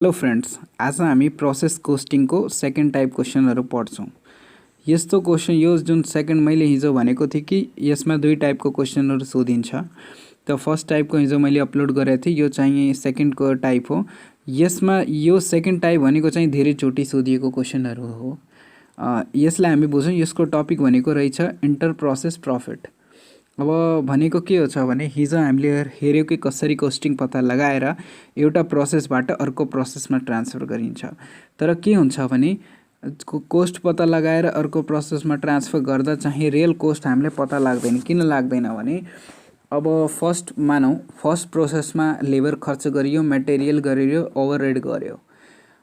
Hello friends, आज हामी process कोस्टिङ को सेकेन्ड टाइप क्वेशनहरु पढ्छौं। यस्तो क्वेशन यो जुन सेकेन्ड मैले हिजो भनेको थिए कि यसमा दुई टाइपको क्वेशनहरु सोधिन्छ। त फर्स्ट टाइपको हिजो मैले अपलोड गरेको थिए, यो चाहिँ सेकेन्ड को टाइप हो। यसमा यो सेकेन्ड टाइप भनेको चाहिँ धेरै चोटी सोधिएको क्वेशनहरु हो। यसलाई हामी बुझौं। यसको टपिक भनेको रहेछ इन्टर प्रोसेस प्रॉफिट। अब भनेको के हो छ भने हिजो हामीले हेर्यो कि कसरी कोस्टिङ पत्ता लगाएर एउटा प्रोसेसबाट अर्को प्रोसेसमा ट्रान्सफर गरिन्छ। तर के हुन्छ भने कोस्ट पत्ता लगाएर अर्को प्रोसेसमा ट्रान्सफर गर्दा चाहिँ रियल कोस्ट हामीले पत्ता लाग्दैन। किन लाग्दैन भने अब फर्स्ट प्रोसेसमा लेबर खर्च गरियो, मटेरियल गरियो, ओभरहेड गर्यो,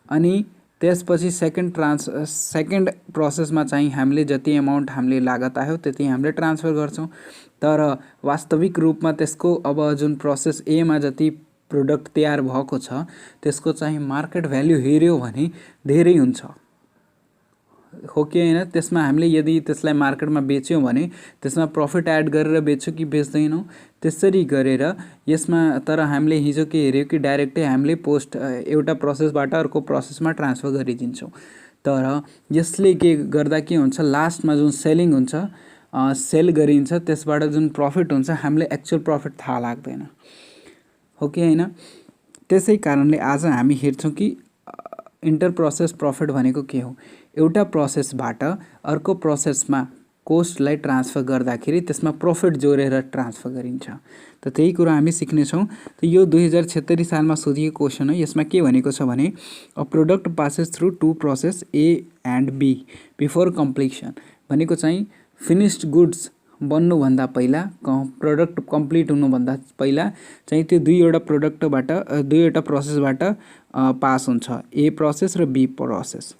अनि त्यसपछि सेकेन्ड प्रोसेसमा चाहिँ हामीले जति अमाउन्ट हामीले लागत आयो त्यति हामीले ट्रान्सफर गर्छौं। तर वास्तविक रूपमा त्यसको अब जुन प्रोसेस ए मा जति प्रोडक्ट तयार भएको छ त्यसको चाहिँ मार्केट भ्यालु हेर्यो भने धेरै हुन्छ, हो कि हैन। त्यसमा हामीले यदि त्यसलाई मार्केटमा बेच्यौं भने त्यसमा प्रॉफिट एड गरेर बेच्छौं कि बेच्दैनौं, त्यसरी गरेर यसमा। तर हामीले हिजो के हेर्यो कि डाइरेक्टै हामीले पोस्ट एउटा प्रोसेसबाट अर्को प्रोसेसमा ट्रान्सफर गरिदिन्छौं। तर यसले के गर्दा के हुन्छ, लास्टमा जुन सेलिङ हुन्छ, सेल गरिन्छ, त्यसबाट जुन प्रॉफिट हुन्छ हामीले एक्चुअल प्रॉफिट थाहा लाग्दैन, हो कि हैन। त्यसै कारणले आज हामी हेर्छौं कि इन्टर प्रोसेस प्रॉफिट भनेको के हो। एउटा प्रोसेसबाट अर्को प्रोसेसमा कोस्टलाई ट्रान्सफर गर्दाखेरि त्यसमा प्रॉफिट जोडेर ट्रान्सफर गरिन्छ। त त्यही कुरा हामी सिक्ने छौं। त यो 2076 सालमा सोधिएको क्वेशन हो। यसमा के भनेको छ भने a product passes through two process A and B before completion. भनेको चाहिँ फिनिश्ड गुड्स बन्नुभन्दा पहिला, प्रोडक्ट कम्प्लिट हुनुभन्दा पहिला चाहिँ त्यो दुईवटा प्रोसेसबाट पास हुन्छ, ए प्रोसेस र बी प्रोसेस।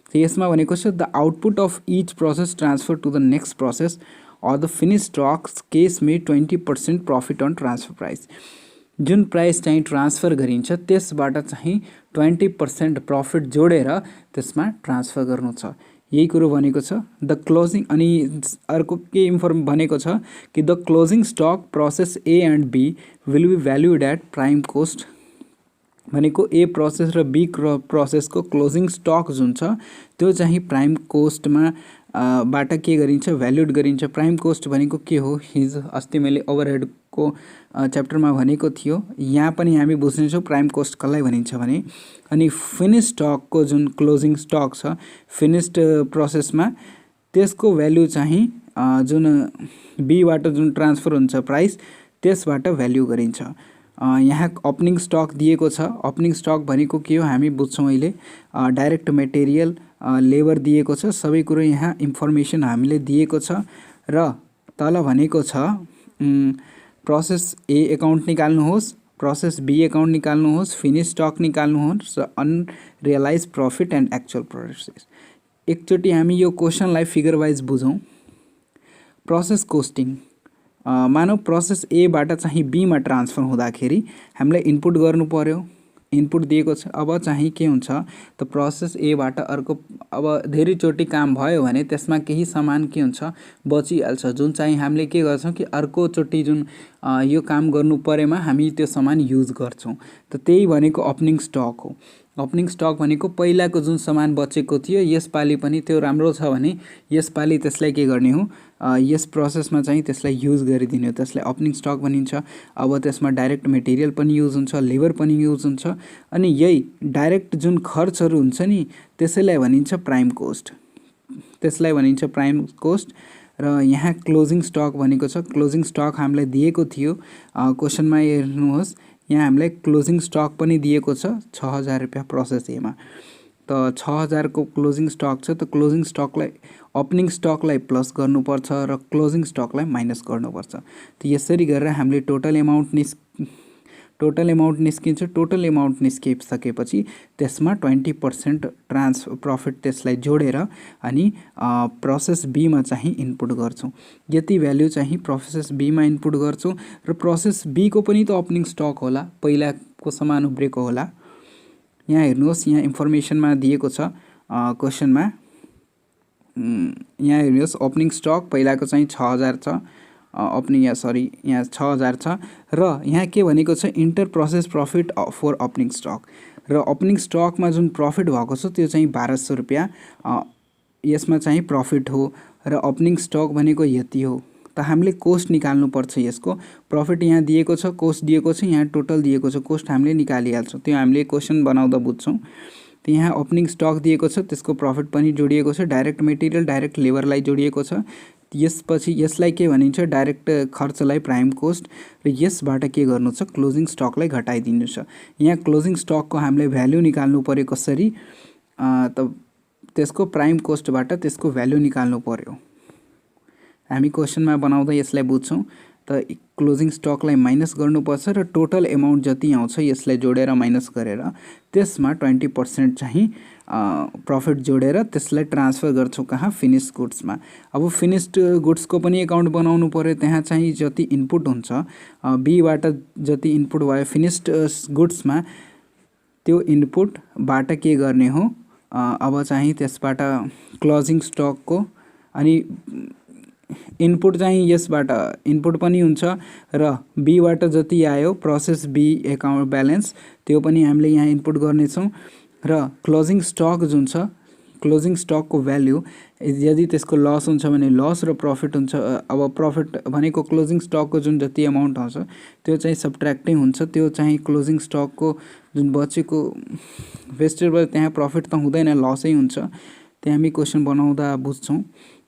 त यसमा भनेको छ the output of each process transfer to the next process or the finish stocks case मे 20% प्रॉफिट अन ट्रान्सफर प्राइस। जुन प्राइस चाहिँ ट्रान्सफर गरिन्छ त्यसबाट चाहिँ 20% प्रॉफिट जोडेर त्यसमा ट्रान्सफर गर्नु छ। यही कुरो भनेको छ। द क्लोजिङ, अनि अर्को के इन्फर्म भनेको छ कि the closing stock process A and B will be valued at prime cost. भनेको ए प्रोसेस र बी प्रोसेसको क्लोजिङ स्टक जुन छ त्यो चाहिँ प्राइम कोस्टमा बाट के गरिन्छ, भ्याल्युड गरिन्छ। प्राइम कोस्ट भनेको के हो, हिजो अस्ति मैले ओभरहेडको च्याप्टरमा भनेको थियो। यहाँ पनि हामी बुझ्नेछौँ प्राइम कोस्ट कसलाई भनिन्छ भने। अनि फिनिश स्टकको जुन क्लोजिङ स्टक छ फिनिश्ड प्रोसेसमा, त्यसको भ्यालु चाहिँ जुन बीबाट जुन ट्रान्सफर हुन्छ प्राइस, त्यसबाट भ्याल्यु गरिन्छ। यहाँ ओपनिङ स्टक दिएको छ। ओपनिङ स्टक भनेको के हो हामी बुझ्छौं अहिले। डाइरेक्ट मटेरियल, लेबर दिएको छ, सबै कुरो यहाँ इन्फर्मेसन हामीले दिएको छ। र तल भनेको छ प्रोसेस ए अकाउन्ट निकाल्नुहोस्, प्रोसेस बी अकाउन्ट निकाल्नुहोस्, फिनिश स्टक निकाल्नुहोस् र unrealised profit and actual process. एकचोटी हामी यो क्वेशनलाई फिगर वाइज बुझौं। प्रोसेस कोस्टिङ, मानव प्रोसेस ए बाट चाहिँ बी मा ट्रान्सफर हुँदाखेरि हामीले इनपुट गर्नु पर्यो। इनपुट दिएको छ। अब चाहिँ के हुन्छ त प्रोसेस ए बाट अर्को, अब धेरै चोटी काम भयो भने त्यसमा केही सामान के हुन्छ, बचिहाल्छ, जुन चाहिँ हामीले के गर्छौं कि अर्को चोटी जुन यो काम गर्नु परेमा हामी त्यो सामान युज गर्छौं। त त्यही भनेको ओपनिङ स्टक हो। ओपनिङ स्टक भनेको पहिलाको जुन सामान बचेको थियो यसपालि पनि त्यो राम्रो छ भने यसपालि त्यसलाई के गर्ने हो, यस प्रोसेसमा चाहिँ त्यसलाई युज गरिदिने हो, त्यसलाई ओपनिङ स्टक भनिन्छ। अब त्यसमा डाइरेक्ट मटेरियल पनि युज हुन्छ, लेबर पनि युज हुन्छ, अनि यही डाइरेक्ट जुन खर्चहरु हुन्छ नि त्यसैलाई भनिन्छ प्राइम कोस्ट। त्यसलाई भनिन्छ प्राइम कोस्ट। र यहाँ क्लोजिङ स्टक भनेको छ। क्लोजिङ स्टक हामीलाई दिएको थियो क्वेशनमा, हेर्नुहोस् यहाँ हामीलाई क्लोजिङ स्टक पनि दिएको छ 6000 रुपैयाँ प्रोसेस ए मा। त 6000 को क्लोजिङ स्टक छ। त क्लोजिङ स्टकलाई, ओपनिङ स्टकलाई प्लस गर्नुपर्छ र क्लोजिङ स्टकलाई माइनस गर्नुपर्छ। त यसरी गरेर हामीले टोटल अमाउन्ट निस्किन्छ। टोटल अमाउन्ट निस्किसकेपछि त्यसमा 20% प्रॉफिट त्यसलाई जोडेर अनि प्रोसेस बी मा चाहिँ इनपुट गर्छौं। यति भ्यालु चाहिँ प्रोसेस बी मा इनपुट गर्छौं र प्रोसेस बी को पनि त ओपनिङ स्टक होला, पहिलाको सामान उब्रेको होला। यहाँ हेर्नुहोस्, यहाँ इन्फर्मेसनमा दिएको छ क्वेशनमा। यहाँ हेर्नुहोस् ओपनिङ स्टक पहिलाको चाहिँ 6000 छ, ओपनिङ यहाँ 6000 छ। र यहाँ के भनेको छ inter process profit for opening stock. र ओपनिङ स्टकमा जुन प्रफिट भएको छ त्यो चाहिँ 1200 रुपैयाँ यसमा चाहिँ प्रफिट हो र ओपनिङ स्टक भनेको यति हो। त हामीले कोस्ट निकाल्नुपर्छ यसको। प्रफिट यहाँ दिएको छ, कोस्ट दिएको छ, यहाँ टोटल दिएको छ, कोस्ट हामीले निकालिहाल्छौँ। त्यो हामीले क्वेसन बनाउँदा बुझ्छौँ। त यहाँ ओपनिङ स्टक दिएको छ, त्यसको प्रफिट पनि जोडिएको छ, डाइरेक्ट मेटेरियल डाइरेक्ट लेबरलाई जोडिएको छ। यसपछि यसलाई के भनिन्छ, डाइरेक्ट खर्चलाई प्राइम कोस्ट, र यसबाट के गर्नु छ, क्लोजिङ स्टकलाई घटाइदिनु छ। यहाँ क्लोजिङ स्टकको हामीले भ्याल्यु निकाल्नु पर्यो कसरी, त त्यसको प्राइम कोस्टबाट त्यसको भ्याल्यु निकाल्नु पर्यो। हामी क्वेसनमा बनाउँदा यसलाई बुझ्छौँ। त क्लोजिङ स्टकलाई माइनस गर्नुपर्छ र टोटल एमाउन्ट जति आउँछ यसलाई जोडेर माइनस गरेर त्यसमा 20% चाहिँ प्रफिट जोडेर त्यसलाई ट्रान्सफर गर्छौँ कहाँ, फिनिस्ड गुड्समा। अब फिनिस्ड गुड्सको पनि एकाउन्ट बनाउनु पर्यो। त्यहाँ चाहिँ जति इनपुट हुन्छ, बीबाट जति इनपुट भयो फिनिस्ड गुड्समा, त्यो इनपुटबाट के गर्ने हो, अब चाहिँ त्यसबाट क्लोजिङ स्टकको अनि इनपुट चाहिँ यसबाट इनपुट पनि हुन्छ र बीबाट जति आयो प्रोसेस बी एकाउन्ट ब्यालेन्स त्यो पनि हामीले यहाँ इनपुट गर्नेछौँ। र क्लोजिङ स्टक जुन छ, क्लोजिङ स्टकको भ्याल्यु यदि त्यसको लस हुन्छ भने लस र प्रफिट हुन्छ। अब प्रफिट भनेको क्लोजिङ स्टकको जुन जति एमाउन्ट आउँछ त्यो चाहिँ सब्ट्र्याक्टै हुन्छ। त्यो चाहिँ क्लोजिङ स्टकको जुन बचेको वेस्टेज त्यहाँ प्रफिट त हुँदैन, लसै हुन्छ। त्यहाँ हामी क्वेसन बनाउँदा बुझ्छौँ।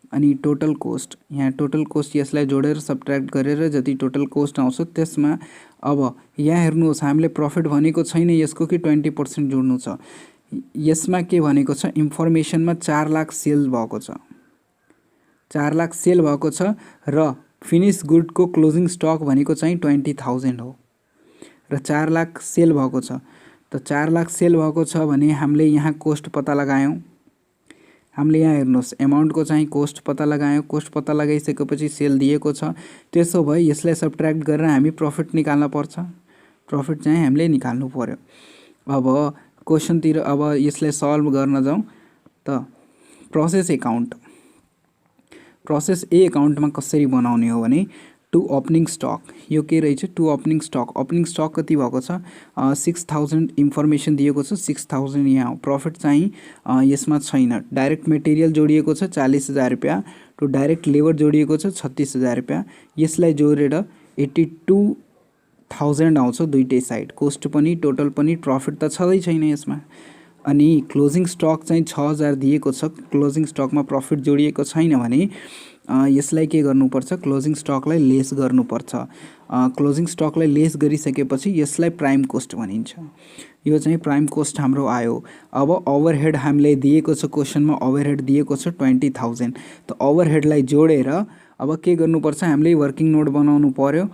अनि टोटल कोस्ट, यहाँ टोटल कोस्ट यसलाई जोडेर सब्ट्र्याक्ट गरेर जति टोटल कोस्ट आउँछ त्यसमा अब यहाँ हेर्नुहोस्, हामीले प्रफिट भनेको छैन यसको कि 20% जोड्नु छ। यसमा के भनेको छ, इन्फर्मेसनमा 4 लाख सेल भएको छ, 4 लाख सेल भएको छ र फिनिस गुडको क्लोजिङ स्टक भनेको चाहिँ 20,000 हो र 4 लाख सेल भएको छ। त 4 लाख सेल भएको छ भने हामीले यहाँ कोस्ट पत्ता लगायौँ। हामीले यहाँ हेर्नुहोस् एमाउन्टको चाहिँ कोस्ट पत्ता लगायौँ। कोस्ट पत्ता लगाइसकेपछि सेल दिएको छ। त्यसो भए यसलाई सब्ट्र्याक्ट गरेर हामी प्रफिट निकाल्न पर्छ। प्रफिट चाहिँ हामीले निकाल्नु पर्यो। अब क्वेसनतिर अब यसलाई सल्भ गर्न जाउँ। त प्रोसेस एकाउन्ट, प्रोसेस ए एकाउन्टमा कसरी बनाउने हो भने टु ओपनिङ स्टक, यो के रहेछ, to opening stock. Opening stock कति भएको छ, 6000 इन्फर्मेसन दिएको छ, 6000 यहाँ प्रफिट चाहिँ यसमा छैन। डाइरेक्ट मेटेरियल जोडिएको छ 40,000 रुपैयाँ, टु डाइरेक्ट लेबर जोडिएको छ 36,000 रुपैयाँ। यसलाई जोडेर 82,000 आउँछ दुईटै साइड, कोस्ट पनि टोटल पनि, प्रफिट त छँदै छैन यसमा। अनि क्लोजिङ स्टक चाहिँ 6000 दिएको छ, क्लोजिङ स्टकमा प्रफिट जोडिएको छैन भने यसलाई के गर्नुपर्छ, क्लोजिङ स्टकलाई लेस गर्नुपर्छ। क्लोजिङ स्टकलाई लेस गरिसकेपछि यसलाई प्राइम कोस्ट भनिन्छ। यो चाहिँ प्राइम कोस्ट हाम्रो आयो। अब ओभरहेड हामीले दिएको छ, क्वेसनमा ओभरहेड दिएको छ 20,000। त ओभरहेडलाई जोडेर अब के गर्नुपर्छ, हामीले वर्किङ नोट बनाउनु पर्यो,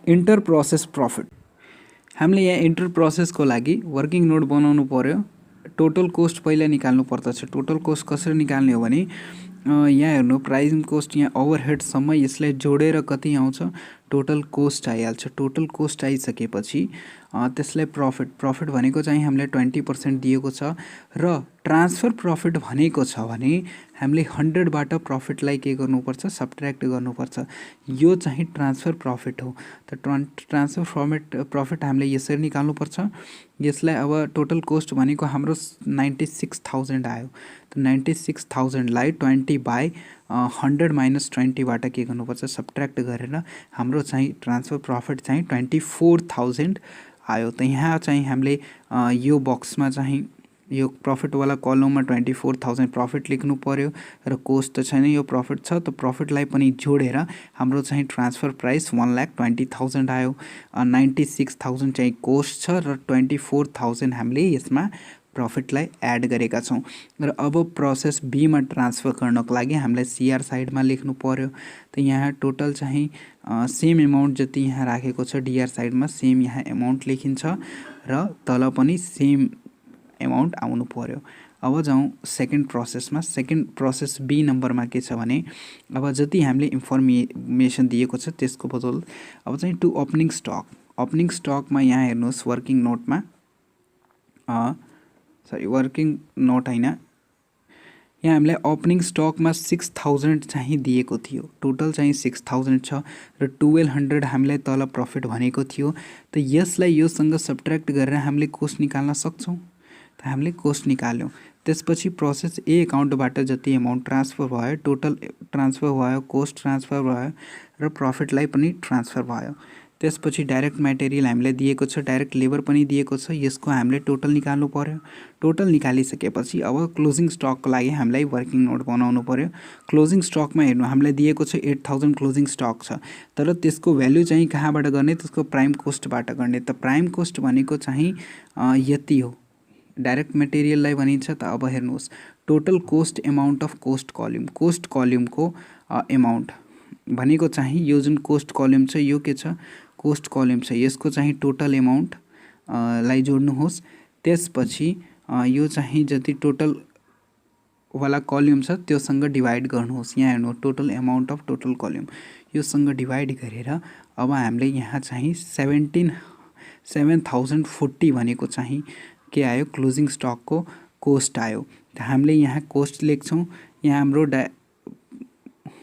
इन्टर प्रोसेस प्रफिट। हामीले यहाँ इन्टर प्रोसेसको लागि वर्किङ नोट बनाउनु पर्यो। टोटल कोस्ट पहिला निकाल्नु पर्दछ। टोटल कोस्ट कसरी निकाल्ने हो भने यहाँ हेर्नु, प्राइम कोस्ट यहाँ ओभरहेडसम्म यसलाई जोडेर कति आउँछ, टोटल कोस्ट आइहाल्छ। टोटल कोस्ट आइसकेपछि त्यसलाई प्रफिट, प्रफिट भनेको चाहिँ हामीले 20% दिएको छ र ट्रान्सफर प्रफिट भनेको छ भने हामीले 100बाट प्रफिटलाई के गर्नुपर्छ, सब्ट्र्याक्ट गर्नुपर्छ। यो चाहिँ ट्रान्सफर प्रफिट हो। त ट्रान्सफर प्रफिट हामीले यसरी निकाल्नुपर्छ। यसलाई अब टोटल कोस्ट भनेको हाम्रो 96,000 आयो। त 96,000लाई 20/100 - 20बाट के गर्नुपर्छ, सब्ट्र्याक्ट गरेर हाम्रो चाहिँ ट्रान्सफर प्रफिट चाहिँ 24,000 आयो। त यहाँ चाहिँ हामीले यो बक्समा चाहिँ यो प्रफिटवाला कलममा 24,000 प्रफिट लेख्नु पर्यो र कोस्ट त छैन, यो प्रफिट छ। त प्रफिटलाई पनि जोडेर हाम्रो चाहिँ ट्रान्सफर प्राइस 1,20,000 आयो। 96,000 चाहिँ कोस्ट छ र 24,000 हामीले यसमा प्रफिटलाई एड गरेका छौँ। र अब प्रोसेस बीमा ट्रान्सफर गर्नको लागि हामीलाई सीआर साइडमा लेख्नु पर्यो। त यहाँ टोटल चाहिँ सेम एमाउन्ट जति यहाँ राखेको छ डीआर साइडमा सेम यहाँ एमाउन्ट लेखिन्छ र तल पनि सेम एमाउन्ट आउनु पर्यो। अब जाउँ सेकेन्ड प्रोसेसमा। सेकेन्ड प्रोसेस बी नम्बरमा के छ भने अब जति हामीले इन्फर्मेसन दिएको छ त्यसको बदल अब चाहिँ टु ओपनिङ स्टक। ओपनिङ स्टकमा यहाँ हेर्नुहोस् वर्किङ नोटमा वर्किङ नोट होइन, यहाँ हामीलाई ओपनिङ स्टकमा 6000 चाहिँ दिएको थियो। टोटल चाहिँ 6000 छ र 1200 हामीलाई तल प्रफिट भनेको थियो। त यसलाई योसँग सब्ट्र्याक्ट गरेर हामीले कोस्ट निकाल्न सक्छौँ। हामीले कोस्ट निकाल्यौँ। त्यसपछि प्रोसेस ए एकाउन्टबाट जति एमाउन्ट ट्रान्सफर भयो, टोटल ट्रान्सफर भयो, कोस्ट ट्रान्सफर भयो र प्रफिटलाई पनि ट्रान्सफर भयो। त्यसपछि डाइरेक्ट मटेरियल हामीलाई दिएको छ, डाइरेक्ट लेबर पनि दिएको छ, यसको हामीले टोटल निकाल्नु पर्यो। टोटल निकालिसकेपछि अब क्लोजिङ स्टकको लागि हामीलाई वर्किङ नोट बनाउनु पर्यो। क्लोजिङ स्टकमा हेर्नु हामीलाई दिएको छ 8000 क्लोजिङ स्टक छ, तर त्यसको भ्यालु चाहिँ कहाँबाट गर्ने, त्यसको प्राइम कोस्टबाट गर्ने। त प्राइम कोस्ट भनेको चाहिँ यति हो, डाइरेक्ट मटेरियललाई भनिन्छ। त अब हेर्नुहोस् total cost amount of cost column, cost कलमको एमाउन्ट भनेको चाहिँ यो जुन कोस्ट कलम छ यो के छ, कोस्ट कलम छ, यसको चाहिँ टोटल एमाउन्ट लाई जोड्नुहोस्। त्यसपछि यो चाहिँ जति टोटल वाला कलम छ त्योसँग डिवाइड गर्नुहोस्। यहाँ हेर्नु टोटल एमाउन्ट अफ टोटल कलम योसँग डिवाइड गरेर अब हामीले यहाँ चाहिँ 7040 भनेको चाहिँ के आयो, क्लोजिङ स्टकको कोस्ट आयो। त हामीले यहाँ कोस्ट लेख्छौँ। यहाँ हाम्रो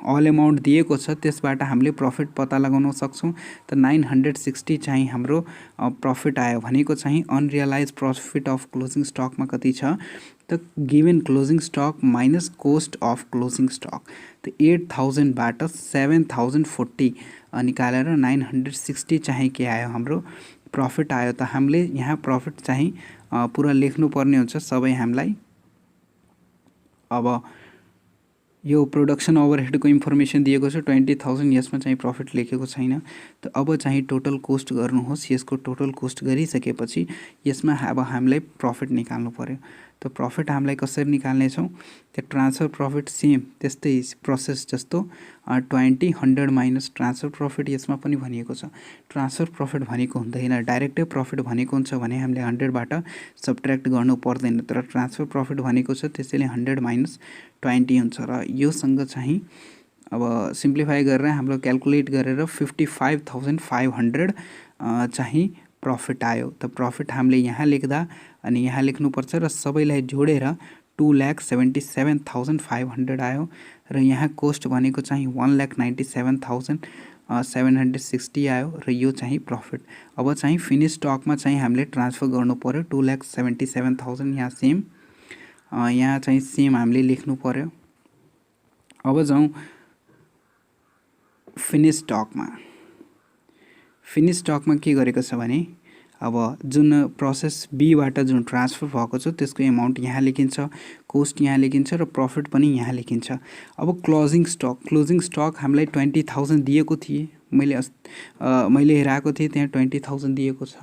अल एमाउन्ट दिएको छ, त्यसबाट हामीले प्रफिट पत्ता लगाउन सक्छौँ। त 960 चाहिँ हाम्रो प्रफिट आयो भनेको चाहिँ अनरियलाइज प्रफिट अफ क्लोजिङ स्टकमा कति छ त given closing stock minus cost of closing stock. त 8000बाट 7040 निकालेर 960 चाहिँ के आयो, हाम्रो प्रफिट आयो। त हामीले यहाँ प्रफिट चाहिँ पुरा लेख्नुपर्ने हुन्छ सबै हामीलाई। अब यो प्रोडक्सन ओभरहेडको इन्फर्मेसन दिएको छ 20000, यसमा चाहिँ प्रफिट लेखेको छैन। त अब चाहिँ टोटल कोस्ट गर्नुहोस्। यसको टोटल कोस्ट गरिसकेपछि यसमा अब हामीलाई प्रफिट निकाल्नु पर्यो। त प्रफिट हामीलाई कसरी निकाल्नेछौँ, त्यो ट्रान्सफर प्रफिट सेम त्यस्तै प्रोसेस जस्तो 20 100 माइनस ट्रान्सफर प्रफिट यसमा पनि भनिएको छ। ट्रान्सफर प्रफिट भनेको हुँदैन, डाइरेक्टै प्रफिट भनेको हुन्छ भने हामीले 100बाट सब्ट्र्याक्ट गर्नु पर्दैन, तर ट्रान्सफर प्रफिट भनेको छ त्यसैले 100 माइनस 20 हुन्छ। र योसँग चाहिँ अब सिम्प्लिफाई गरेर हाम्रो क्यालकुलेट गरेर 55,500 चाहिँ प्रफिट आयो। त प्रफिट हामीले यहाँ लेख्दा अनि यहाँ लेख्नुपर्छ र सबैलाई जोडेर 2,77,500 आयो। र यहाँ कोस्ट भनेको चाहिँ 1,97,760 आयो र यो चाहिँ प्रफिट। अब चाहिँ फिनिस स्टकमा चाहिँ हामीले ट्रान्सफर गर्नु पर्यो 2,77,000, यहाँ सेम यहाँ चाहिँ सेम हामीले लेख्नु पर्यो। अब जाउँ फिनिस स्टकमा। फिनिस स्टकमा के गरेको छ भने अब जुन प्रोसेस बीबाट जुन ट्रान्सफर भएको छ त्यसको एमाउन्ट यहाँ लेखिन्छ, कोस्ट यहाँ लेखिन्छ र प्रफिट पनि यहाँ लेखिन्छ। अब क्लोजिङ स्टक हामीलाई 20,000 दिएको थिए, मैले हेराएको थिएँ त्यहाँ 20,000 दिएको छ,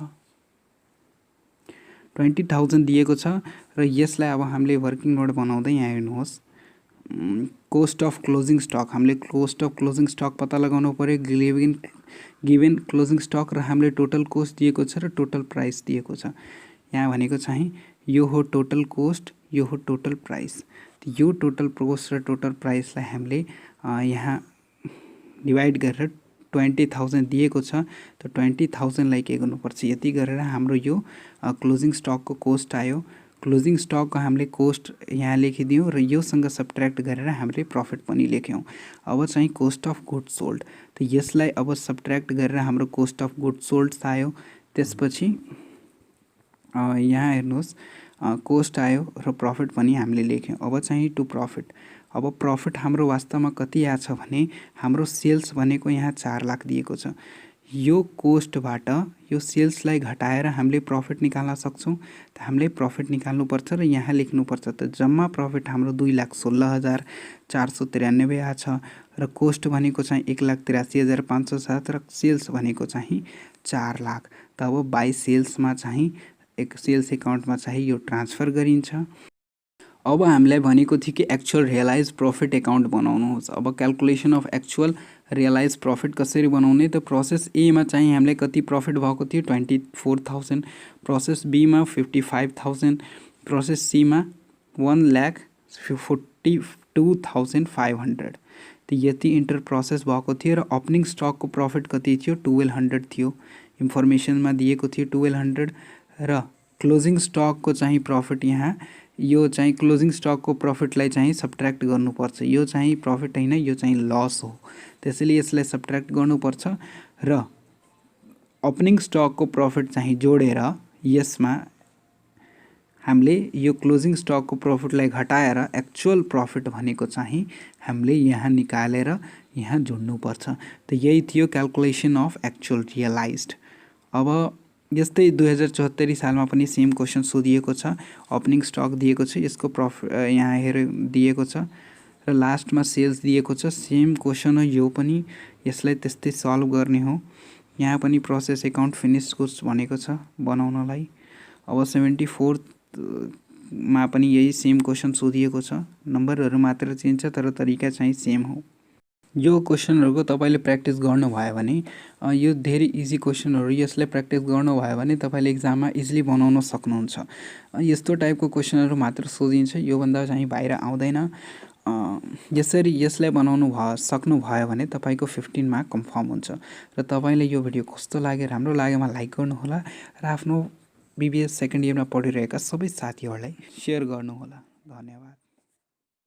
20,000 दिएको छ। र यसलाई अब हामीले वर्किङ नोट बनाउँदै यहाँ हेर्नुहोस् कोस्ट अफ क्लोजिङ स्टक, हामीले कोस्ट अफ क्लोजिङ स्टक पत्ता लगाउनु पर्यो गिभन क्लोजिङ स्टक र हामीले टोटल कोस्ट दिएको छ र टोटल प्राइस दिएको छ। यहाँ भनेको चाहिँ यो हो टोटल कोस्ट, यो हो टोटल प्राइस। यो टोटल कोस्ट र टोटल प्राइसलाई हामीले यहाँ डिवाइड गरेर 20,000 दिएको छ। त 20,000लाई के गर्नुपर्छ, यति गरेर हाम्रो यो क्लोजिङ स्टकको कोस्ट आयो। क्लोजिङ स्टकको हामीले कोस्ट यहाँ लेखिदियौँ र योसँग सब्ट्र्याक्ट गरेर हामीले प्रफिट पनि लेख्यौँ। अब चाहिँ कोस्ट अफ गुड्स सोल्ड, त यसलाई अब सब्ट्र्याक्ट गरेर हाम्रो कोस्ट अफ गुड्स सोल्ड आयो। त्यसपछि यहाँ हेर्नुहोस् कोस्ट आयो र प्रफिट पनि हामीले लेख्यौँ। अब चाहिँ टु प्रफिट। अब प्रफिट हाम्रो वास्तवमा कति आएको छ भने हाम्रो सेल्स भनेको यहाँ 4 लाख दिएको छ। यो कोस्टबाट यो सेल्सलाई घटाएर हामीले प्रफिट निकाल्न सक्छौँ। त हामीले प्रफिट निकाल्नुपर्छ र यहाँ लेख्नुपर्छ। त जम्मा प्रफिट हाम्रो 2,16,493 आएको छ र कोस्ट भनेको चाहिँ 1,83,507 र सेल्स भनेको चाहिँ 4 लाख। त अब बाई सेल्समा चाहिँ सेल्स एकाउन्टमा चाहिँ यो ट्रान्सफर गरिन्छ। अब हामीलाई भनेको थियो कि एक्चुअल रियलाइज प्रफिट एकाउन्ट बनाउनुहोस्। अब calculation of actual realise profit कसरी बनाउने, त प्रोसेस एमा चाहिँ हामीलाई कति प्रफिट भएको थियो 24,000, प्रोसेस बीमा 55,000, प्रोसेस सीमा 1,42,500। त यति इन्टर प्रोसेस भएको थियो र ओपनिङ स्टकको प्रफिट कति थियो 1200 थियो, इन्फर्मेसनमा दिएको थियो 1200। र क्लोजिङ स्टकको चाहिँ प्रफिट यहाँ यो चाहिँ क्लोजिङ स्टकको प्रफिटलाई चाहिँ सब्ट्र्याक्ट गर्नुपर्छ। यो चाहिँ प्रफिट हैन, यो चाहिँ लस हो, त्यसैले यसलाई सब्ट्र्याक्ट गर्नुपर्छ र ओपनिङ स्टकको प्रफिट चाहिँ जोडेर यसमा हामीले यो क्लोजिङ स्टकको प्रफिटलाई घटाएर एक्चुअल प्रफिट भनेको चाहिँ हामीले यहाँ निकालेर यहाँ जोड्नुपर्छ। त यही थियो क्याल्कुलेसन अफ एक्चुअल रियलाइज्ड। अब यस्तै 2074 सालमा पनि सेम क्वेसन सोधिएको छ। ओपनिङ स्टक दिएको छ, यसको प्रफिट यहाँ हेर दिएको छ र लास्टमा सेल्स दिएको छ। सेम क्वेसन हो यो पनि, यसलाई त्यस्तै सल्भ गर्ने हो। यहाँ पनि प्रोसेस एकाउन्ट फिनिश गुड्स भनेको छ बनाउनलाई। अब 74 मा पनि यही सेम क्वेसन सोधिएको छ, नम्बरहरू मात्र चेन्ज छ तर तरिका चाहिँ सेम हो। यो क्वेसनहरूको तपाईँले प्र्याक्टिस गर्नुभयो भने यो धेरै इजी क्वेसनहरू, यसलाई प्र्याक्टिस गर्नुभयो भने तपाईँले इक्जाममा इजिली बनाउन सक्नुहुन्छ। यस्तो टाइपको क्वेसनहरू मात्र सोधिन्छ, योभन्दा चाहिँ बाहिर आउँदैन। यसरी यसलाई बनाउनु सक्नुभयो भने तपाईँको 15 मार्क कन्फर्म हुन्छ। र तपाईँले यो भिडियो कस्तो लाग्यो, राम्रो लागेमा लाइक गर्नुहोला र आफ्नो BBA सेकेन्ड इयरमा पढिरहेका सबै साथीहरूलाई सेयर गर्नुहोला। धन्यवाद।